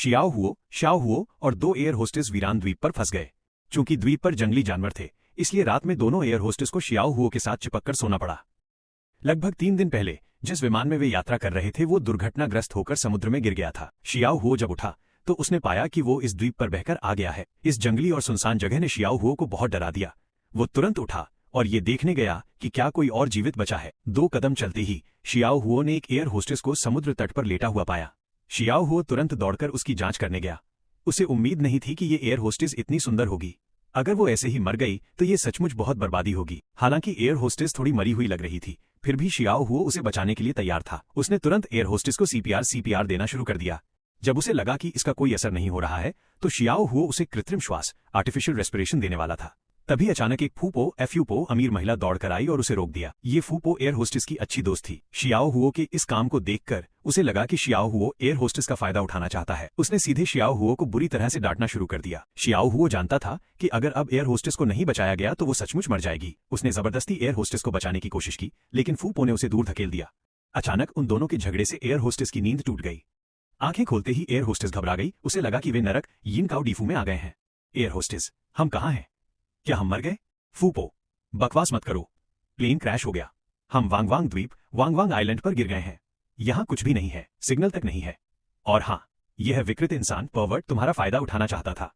Shao हुओ और दो एयर होस्टेस वीरान द्वीप पर फंस गए। चूंकि द्वीप पर जंगली जानवर थे, इसलिए रात में दोनों एयर होस्टेस को शियाओ हुओ के साथ चिपककर सोना पड़ा। लगभग 3 दिन पहले जिस विमान में वे यात्रा कर रहे थे वो दुर्घटनाग्रस्त होकर समुद्र में गिर गया था। शियाओ हुओ जब उठा तो उसने पाया कि वो इस द्वीप पर बहकर आ गया है। इस जंगली और सुनसान जगह ने शियाओ हुओ को बहुत डरा दिया। वो तुरंत उठा और ये देखने गया कि क्या कोई और जीवित बचा है। 2 कदम चलते ही शियाओ हुओ ने एक एयर होस्टेस को समुद्र तट पर लेटा हुआ पाया। शियाओ हुओ तुरंत दौड़कर उसकी जांच करने गया। उसे उम्मीद नहीं थी कि ये एयर होस्टेस इतनी सुंदर होगी। अगर वो ऐसे ही मर गई तो ये सचमुच बहुत बर्बादी होगी। हालांकि एयर होस्टेस थोड़ी मरी हुई लग रही थी, फिर भी शियाओ हुओ उसे बचाने के लिए तैयार था। उसने तुरंत एयर होस्टेस को सीपीआर देना शुरू कर दिया। जब उसे लगा कि इसका कोई असर नहीं हो रहा है तो शियाओ हुओ उसे कृत्रिम श्वास आर्टिफिशियल रेस्पिरेशन देने वाला था। तभी अचानक एक फूपो अमीर महिला दौड़कर आई और उसे रोक दिया। ये फूपो एयर होस्टेस की अच्छी दोस्त थी। शियाओ हुओ के इस काम को देखकर उसे लगा कि शियाओ हुओ एयर होस्टेस का फायदा उठाना चाहता है। उसने सीधे शियाओ हुओ को बुरी तरह से डांटना शुरू कर दिया। शियाओ हुओ जानता था कि अगर अब एयर होस्टेस को नहीं बचाया गया तो वो सचमुच मर जाएगी। उसने जबरदस्ती एयर होस्टेस को बचाने की कोशिश की, लेकिन फूपो ने उसे दूर धकेल दिया। अचानक उन दोनों के झगड़े से एयर होस्टेस की नींद टूट गई। आंखें खोलते ही एयर होस्टेस घबरा गई। उसे लगा कि वे नरक यिनकाओ डीफू में आ गए हैं। एयर होस्टेस, हम कहाँ हैं? क्या हम मर गए? फूपो, बकवास मत करो। प्लेन क्रैश हो गया। हम वांगवांग द्वीप वांगवांग आइलैंड पर गिर गए हैं। यहाँ कुछ भी नहीं है, सिग्नल तक नहीं है। और हाँ, यह विकृत इंसान पर्वर्ट तुम्हारा फायदा उठाना चाहता था।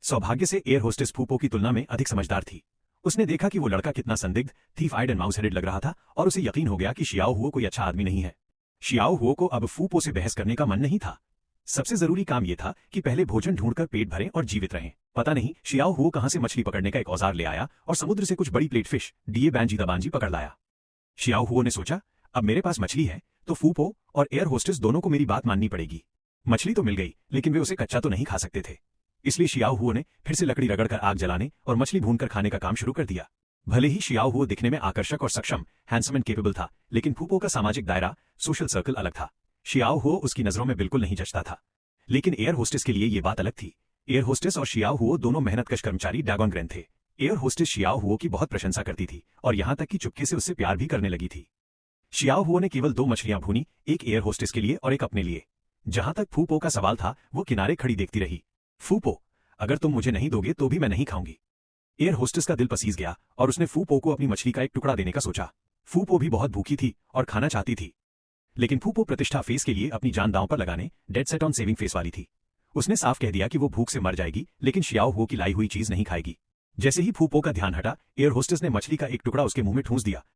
सौभाग्य से एयर होस्टेस फूपो की तुलना में अधिक समझदार थी। उसने देखा कि वो लड़का कितना संदिग्ध, thief eyed and mouse headed लग रहा था और उसे यकीन हो गया कि शियाओ हुओ कोई अच्छा आदमी नहीं है। शियाओ हुओ को अब फूपो से बहस करने का मन नहीं था। सबसे जरूरी काम यह था कि पहले भोजन ढूंढकर पेट भरें और जीवित रहें। पता नहीं शियाओ हुओ कहां से मछली पकड़ने का एक औजार ले आया और समुद्र से कुछ बड़ी प्लेट फिश डीए बांजी पकड़ लाया। शियाओ हुओ ने सोचा, अब मेरे पास मछली है तो फूपो और एयर होस्टेस दोनों को मेरी बात माननी पड़ेगी। मछली तो मिल गई, लेकिन वे उसे कच्चा तो नहीं खा सकते थे। इसलिए शियाओ हुओ ने फिर से लकड़ी रगड़कर आग जलाने और मछली भूनकर खाने का काम शुरू कर दिया। भले ही शियाओ हुओ दिखने में आकर्षक और सक्षम, हैंडसम एंड केपेबल था, लेकिन फूपो का सामाजिक दायरा, सोशल सर्कल अलग था। शियाओ हुओ उसकी नजरों में बिल्कुल नहीं जचता था। लेकिन एयर होस्टेस के लिए ये बात अलग थी। एयर होस्टेस और शियाओ हुओ दोनों मेहनतकश कर्मचारी डैगोन ग्रेन थे। एयर होस्टेस शियाओ हुओ की बहुत प्रशंसा करती थी और यहां तक कि चुपके से उससे प्यार भी करने लगी थी। शियाओ हुओ ने केवल 2 मछलियां भूनी, एक एयर होस्टेस के लिए और एक अपने लिए। जहां तक फूपो का सवाल था वो किनारे खड़ी देखती रही। फूपो, अगर तुम मुझे नहीं दोगे तो भी मैं नहीं खाऊंगी। एयर होस्टेस का दिल पसीज गया और उसने फूपो को अपनी मछली का एक टुकड़ा देने का सोचा। फूपो भी बहुत भूखी थी और खाना चाहती थी, लेकिन फूपो प्रतिष्ठा फेस के लिए अपनी जान दांव पर लगाने dead set on saving face वाली थी। उसने साफ कह दिया कि वो भूख से मर जाएगी, लेकिन शियाओ हुओ की लाई हुई चीज नहीं खाएगी। जैसे ही फूपो का ध्यान हटा, एयर होस्टेस ने मछली का एक टुकड़ा उसके मुंह में ठूंस दिया।